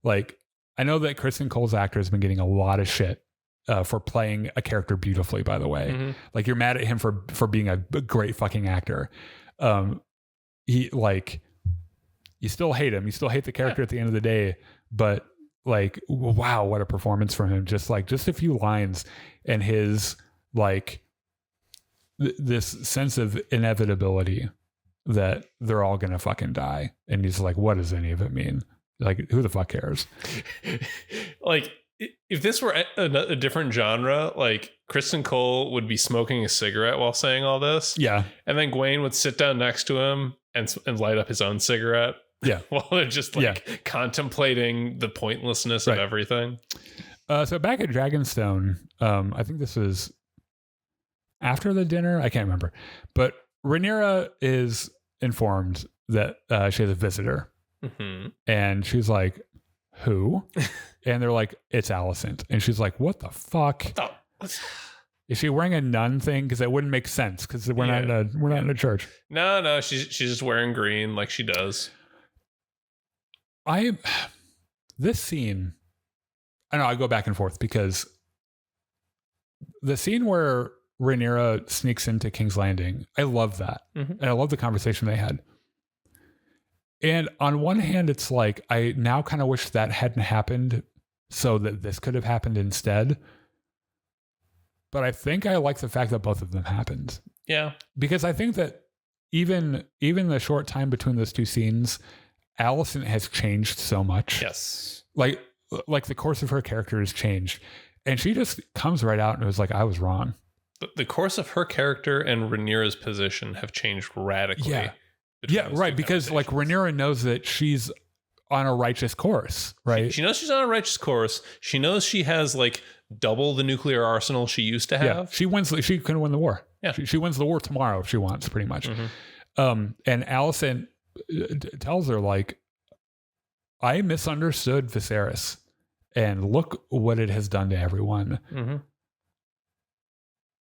Like I know that Kristen Cole's actor has been getting a lot of shit for playing a character beautifully, by the way. Like you're mad at him for being a great fucking actor. He like, you still hate him. You still hate the character at the end of the day, but like, wow, what a performance from him. Just a few lines and his like, this sense of inevitability that they're all gonna fucking die, and he's like, what does any of it mean? Like, who the fuck cares? Like, if this were a different genre, like Kristen Cole would be smoking a cigarette while saying all this, and then Gwaine would sit down next to him and light up his own cigarette, while they're just like contemplating the pointlessness of everything. So back at Dragonstone, I think this was after the dinner, I can't remember, but Rhaenyra is informed that she has a visitor, and she's like, who? And they're like, it's Alicent, and she's like, what the fuck? Is she wearing a nun thing? Because that wouldn't make sense, because we're not in a church. No, she's just wearing green like she does. This scene, I know I go back and forth, because the scene where Rhaenyra sneaks into King's Landing, I love that. And I love the conversation they had. And on one hand, it's like, I now kind of wish that hadn't happened so that this could have happened instead. But I think I like the fact that both of them happened. Yeah. Because I think that even the short time between those two scenes, Alicent has changed so much. Yes. Like the course of her character has changed. And she just comes right out and was like, I was wrong. The course of her character and Rhaenyra's position have changed radically. Yeah, right. Because like Rhaenyra knows that she's on a righteous course, right? She knows she's on a righteous course. She knows she has like double the nuclear arsenal she used to have. Yeah, she can win the war. Yeah. She wins the war tomorrow if she wants, pretty much. And Alicent tells her, like, I misunderstood Viserys, and look what it has done to everyone.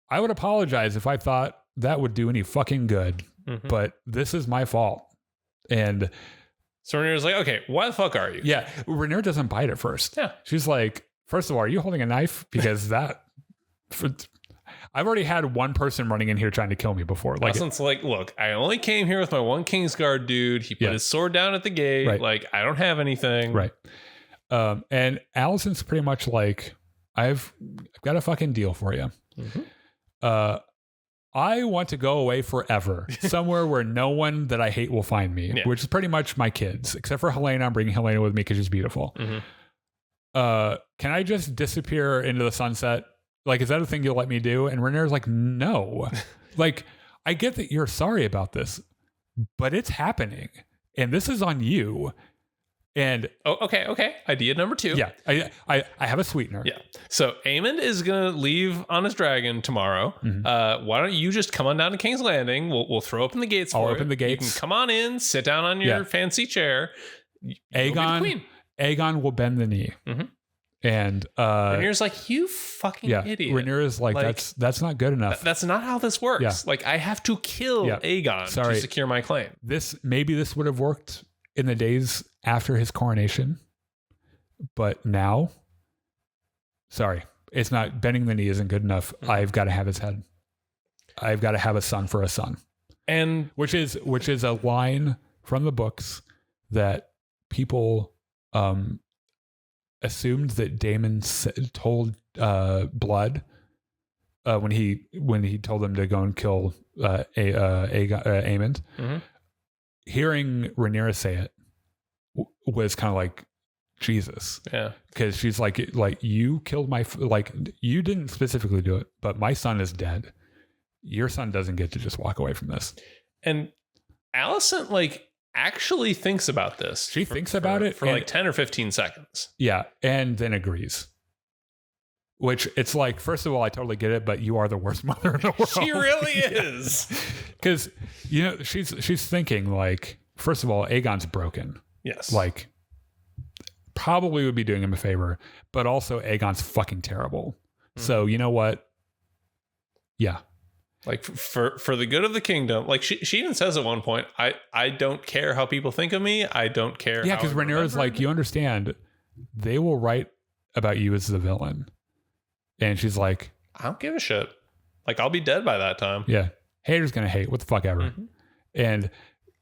I would apologize if I thought that would do any fucking good, but this is my fault. And so Rhaenyra's like, okay, why the fuck are you? Yeah. Rhaenyra doesn't bite at first. Yeah. She's like, first of all, are you holding a knife? Because that, I've already had one person running in here trying to kill me before. Like, Alicent's like, look, I only came here with my one Kingsguard dude. He put his sword down at the gate. Right. Like, I don't have anything. Right. And Alicent's pretty much like, I've got a fucking deal for you. Mm-hmm. I want to go away forever, somewhere where no one that I hate will find me, which is pretty much my kids, except for Helena. I'm bringing Helena with me because she's beautiful. Mm-hmm. Can I just disappear into the sunset? Like, is that a thing you'll let me do? And Rhaenyra's like, no. Like, I get that you're sorry about this, but it's happening. And this is on you. And okay. Idea number 2. Yeah, I have a sweetener. Yeah. So Aemond is gonna leave on his dragon tomorrow. Mm-hmm. Why don't you just come on down to King's Landing? We'll throw open the gates. I'll open the gates. You can come on in, sit down on your fancy chair. Aegon will bend the knee. Mm-hmm. And Rhaenyra's like, you fucking idiot. Rhaenyra's like that's not good enough. That's not how this works. Yeah. Like, I have to kill Aegon to secure my claim. This would have worked in the days after his coronation, but now, sorry, it's not. Bending the knee isn't good enough. Mm-hmm. I've got to have his head. I've got to have a son for a son, and which is a line from the books that people assumed that Daemon told Blood when he told them to go and kill Aemond. Mm-hmm. Hearing Rhaenyra say it was kind of like Jesus. Yeah. Because she's like, you killed you didn't specifically do it, but my son is dead. Your son doesn't get to just walk away from this. And Alicent, actually thinks about this. She thinks about it for 10 or 15 seconds. Yeah. And then agrees. Which it's like, first of all, I totally get it, but you are the worst mother in the world. She really is. Because, she's thinking first of all, Aegon's broken. Yes. Probably would be doing him a favor, but also Aegon's fucking terrible. Mm. So you know what? Yeah. For the good of the kingdom, she even says at one point, I don't care how people think of me. I don't care. Yeah, because Rhaenyra's like, you understand, they will write about you as the villain. And she's like, I don't give a shit. I'll be dead by that time. Yeah. Haters gonna hate. What the fuck ever. Mm-hmm. And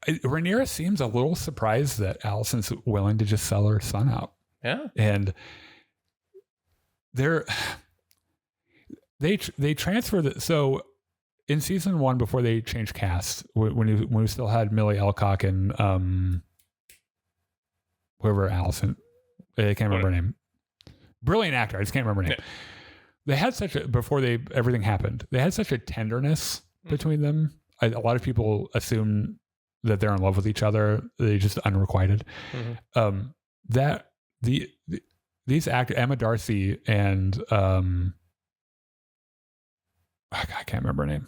Rhaenyra seems a little surprised that Alicent's willing to just sell her son out. Yeah. And they transfer the, so in season 1, before they changed cast, when we still had Millie Alcock and whoever Alicent, I can't remember her name. Brilliant actor. I just can't remember her name. Yeah. They had everything happened, they had such a tenderness between them. A lot of people assume that they're in love with each other. They just unrequited. Mm-hmm. That these actors, Emma Darcy and I can't remember her name,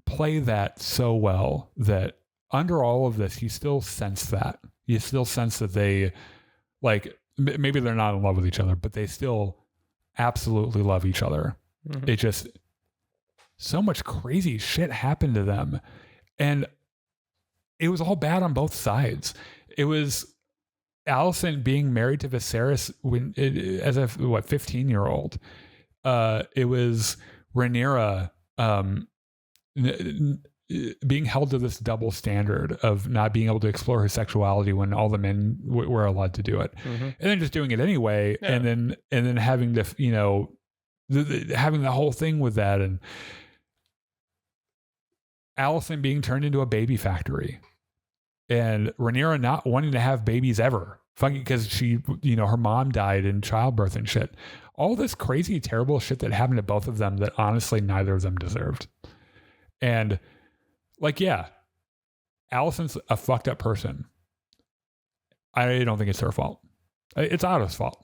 play that so well that under all of this, you still sense that. You still sense that they, maybe they're not in love with each other, but they still absolutely love each other. Mm-hmm. It just, so much crazy shit happened to them. And it was all bad on both sides. It was Alicent being married to Viserys as a 15-year-old. It was Rhaenyra being held to this double standard of not being able to explore her sexuality when all the men were allowed to do it, mm-hmm. and then just doing it anyway, yeah. and then having to having the whole thing with that, and Alicent being turned into a baby factory, and Rhaenyra not wanting to have babies ever, fucking because she her mom died in childbirth and shit. All this crazy, terrible shit that happened to both of them that honestly neither of them deserved. And Alicent's a fucked up person. I don't think it's her fault. It's Otto's fault.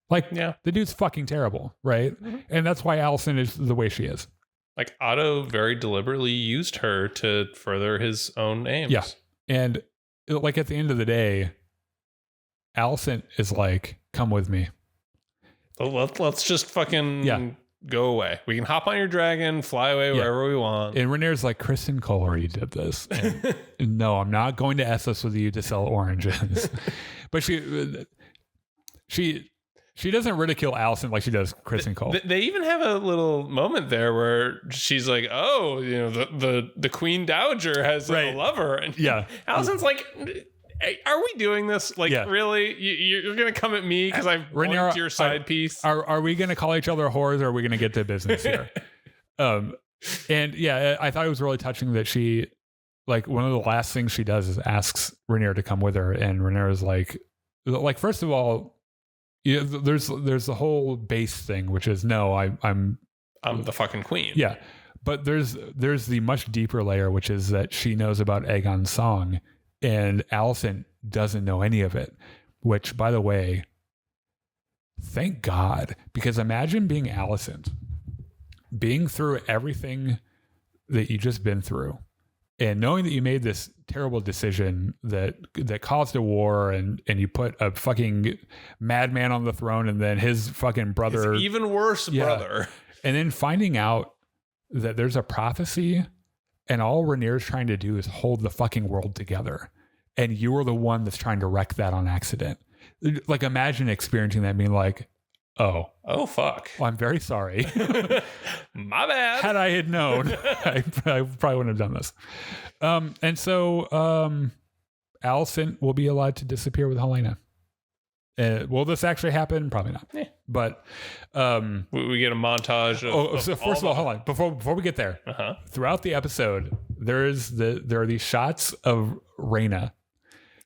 The dude's fucking terrible, right? Mm-hmm. And that's why Alicent is the way she is. Otto very deliberately used her to further his own aims. Yeah. And at the end of the day, Alicent is come with me. Let's just fucking go away. We can hop on your dragon, fly away wherever we want. And Rhaenyra's like, Kristen Cole already did this. And no, I'm not going to Essos with you to sell oranges. But she She doesn't ridicule Alicent like she does Chris and Cole. They even have a little moment there where she's like, "Oh, the Queen Dowager has a lover," and Alicent's like, hey, "Are we doing this? Like, really? You're gonna come at me because I've won your side piece? Are we gonna call each other whores, or are we gonna get to business here?" And I thought it was really touching that she, like, one of the last things she does is asks Rhaenyra to come with her, and Rhaenyra is like, first of all. Yeah, there's the whole base thing, which is no, I'm the fucking queen. Yeah, but there's the much deeper layer, which is that she knows about Aegon's song, and Alicent doesn't know any of it. Which, by the way, thank God, because imagine being Alicent, being through everything that you just been through, and knowing that you made this terrible decision that caused a war, and you put a fucking madman on the throne, and then his fucking brother, his even worse brother, and then finding out that there's a prophecy, and all Rhaenyra's trying to do is hold the fucking world together, and you are the one that's trying to wreck that on accident. Like, imagine experiencing that, being like, oh fuck, well, I'm very sorry. My bad. Had I had known, I probably wouldn't have done this. And so Alicent will be allowed to disappear with Helena. Will this actually happen? Probably not. Yeah. But we get a montage of so first of all, hold on. Before we get there, throughout the episode, there are these shots of Rhaena.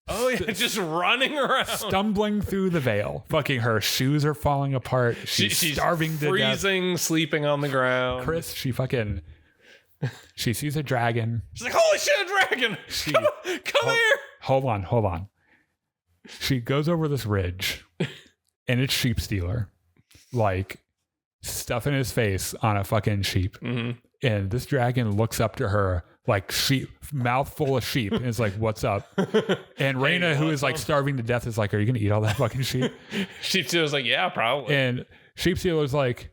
Oh yeah, just running around, stumbling through the Vale. Fucking, her shoes are falling apart. She's starving to death, freezing, sleeping on the ground. Chris, she sees a dragon. She's like, "Holy shit, a dragon! Come here!" Hold on. She goes over this ridge, and it's Sheep Stealer, like stuffing his face on a fucking sheep. Mm-hmm. And this dragon looks up to her like sheep, mouth full of sheep, and is like, "What's up?" And Rhaena, who is like starving to death, is like, "Are you gonna eat all that fucking sheep?" Sheep Stealer's like, "Yeah, probably." And Sheep Stealer's like,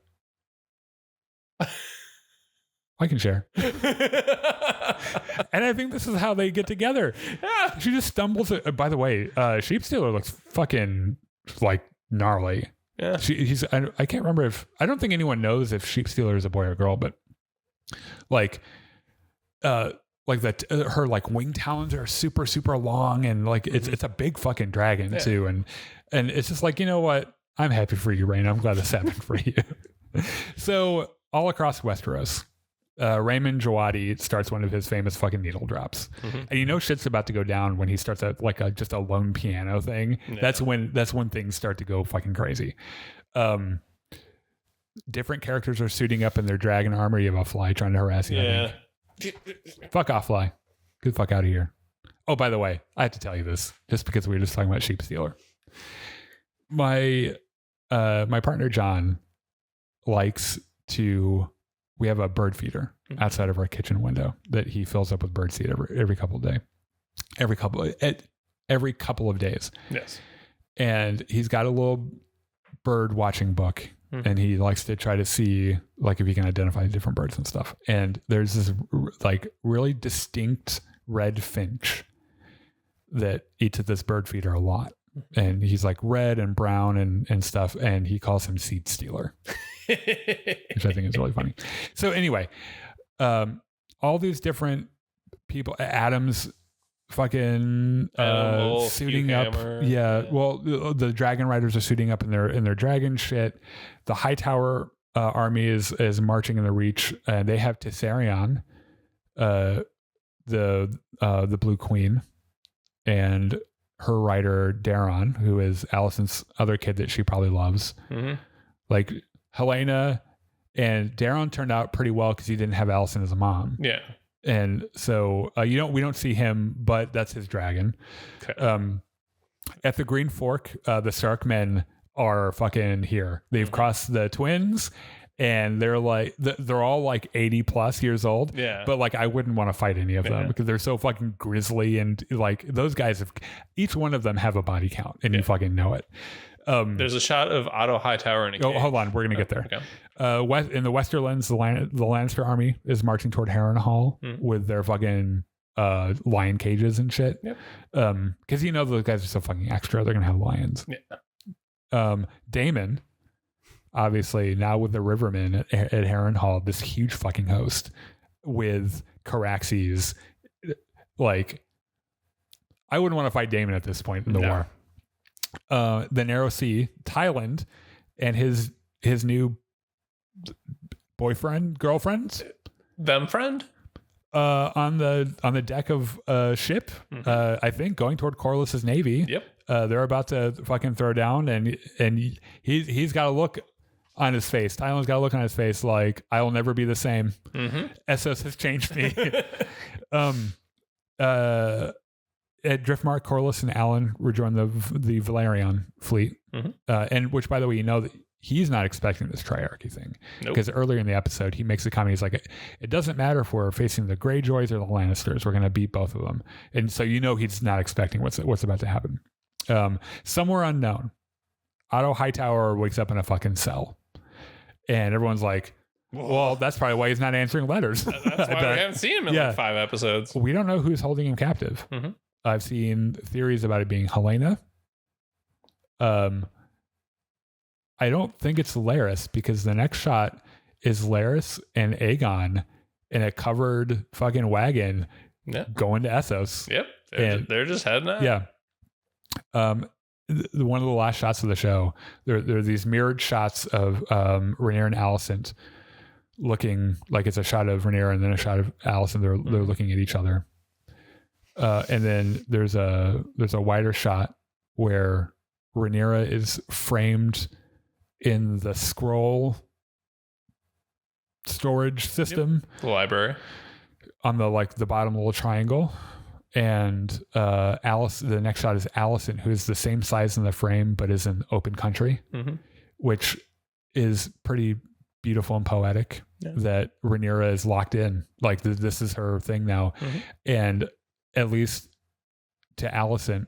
"I can share." And I think this is how they get together. Yeah. She just stumbles. By the way, Sheep Stealer looks fucking like gnarly. Yeah. I can't remember I don't think anyone knows if Sheep Stealer is a boy or a girl, but like that her like wing talons are super, super long, and like it's a big fucking dragon too. And it's just like, you know what? I'm happy for you, Rhaena. I'm glad this happened for you. So all across Westeros, Raymond Jawadi starts one of his famous fucking needle drops, and you know shit's about to go down when he starts just a lone piano thing. Yeah. That's when things start to go fucking crazy. Different characters are suiting up in their dragon armor. You have a fly trying to harass you. Yeah. Fuck off, fly. Get the fuck out of here. Oh, by the way, I have to tell you this, just because we were just talking about Sheep Stealer. My partner John likes to. We have a bird feeder outside of our kitchen window that he fills up with bird seed every couple of days. Yes. And he's got a little bird watching book, and he likes to try to see like if he can identify different birds and stuff. And there's this like really distinct red finch that eats at this bird feeder a lot. And he's like red and brown and stuff, and he calls him Seed Stealer. Which I think is really funny. So anyway, all these different people, Adam's fucking suiting up. Yeah. Well, the dragon riders are suiting up in their dragon shit. The Hightower army is marching in the Reach, and they have Tessarion, the Blue Queen, and her rider Daron, who is Alicent's other kid that she probably loves. Mm-hmm. Like Helena and Daron turned out pretty well because he didn't have Alicent as a mom. Yeah. And so we don't see him, but that's his dragon. Okay. At the Green Fork, the Stark men are fucking here. They've crossed the twins, and they're all like 80 plus years old. Yeah. But like, I wouldn't want to fight any of them because they're so fucking grisly, and like those guys each one of them have a body count, and you fucking know it. There's a shot of Otto Hightower in a cave. Oh, hold on. We're going to get there. Okay. In the Westerlands, the Lannister army is marching toward Harrenhal with their fucking lion cages and shit. Yep. Because those guys are so fucking extra. They're going to have lions. Yeah. Damon, obviously now with the Rivermen at Harrenhal, this huge fucking host with Caraxes. Like, I wouldn't want to fight Damon at this point in the war. The Narrow Sea, Thailand, and his new girlfriend, on the deck of a ship, I think going toward Corliss's navy. Yep. They're about to fucking throw down, and he's got a look on his face. Thailand's got a look on his face like, I'll never be the same. Essos has changed me. At Driftmark, Corlys and Alan rejoin the Valerian fleet, and which, by the way, you know that he's not expecting this triarchy thing, because earlier in the episode he makes a comment. He's like, "It doesn't matter if we're facing the Greyjoys or the Lannisters. We're going to beat both of them." And so you know he's not expecting what's about to happen. Somewhere unknown, Otto Hightower wakes up in a fucking cell, and everyone's like, well, that's probably why he's not answering letters. That's why we haven't seen him in like 5 episodes. We don't know who's holding him captive. I've seen theories about it being Helena. I don't think it's Larys, because the next shot is Larys and Aegon in a covered fucking wagon going to Essos. Yep. They're just heading out. Yeah. One of the last shots of the show, there are these mirrored shots of Rhaenyra and Alicent looking like it's a shot of Rhaenyra and then a shot of Alicent. They're looking at each other. And then there's a wider shot where Rhaenyra is framed in the scroll storage system, the library, on the bottom little triangle. And Alice, the next shot is Alicent, who is the same size in the frame but is in open country, which is pretty beautiful and poetic. That Rhaenyra is locked in, like this is her thing now. And at least to Alicent,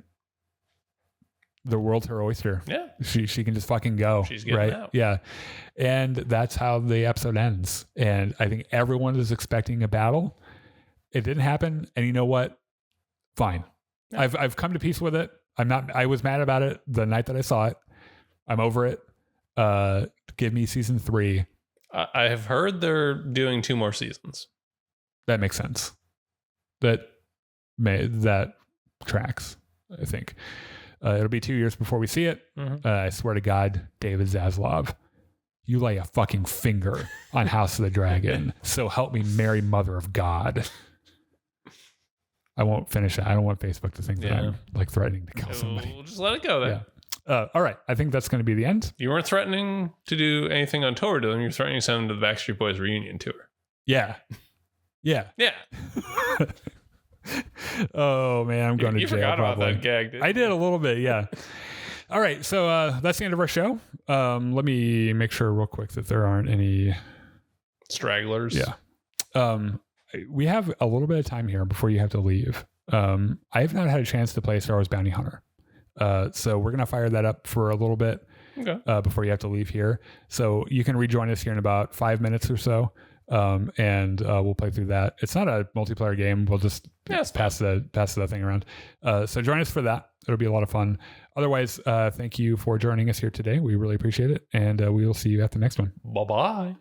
the world's her oyster. Yeah. She can just fucking go. She's getting out. Yeah. And that's how the episode ends. And I think everyone is expecting a battle. It didn't happen. And you know what? Fine. Yeah. I've come to peace with it. I was mad about it the night that I saw it. I'm over it. Give me season 3. I have heard they're doing 2 more seasons. That makes sense. That tracks, I think. It'll be 2 years before we see it. I swear to God, David Zaslav, you lay a fucking finger on House of the Dragon. So help me, Mary, Mother of God. I won't finish it. I don't want Facebook to think that I'm like threatening to kill somebody. We'll just let it go then. Yeah. All right. I think that's going to be the end. You weren't threatening to do anything on tour, Dylan. You were threatening to send them to the Backstreet Boys reunion tour. Yeah. Oh man, I'm going to jail. You forgot probably. about that gag, didn't you? I did a little bit, yeah. All right, so that's the end of our show. Let me make sure real quick that there aren't any stragglers. Yeah. We have a little bit of time here before you have to leave. I have not had a chance to play Star Wars Bounty Hunter. So we're going to fire that up for a little bit before you have to leave here. So you can rejoin us here in about 5 minutes or so. And we'll play through that. It's not a multiplayer game. We'll just pass the thing around. So join us for that. It'll be a lot of fun. Otherwise, thank you for joining us here today. We really appreciate it. And we will see you at the next one. Bye-bye.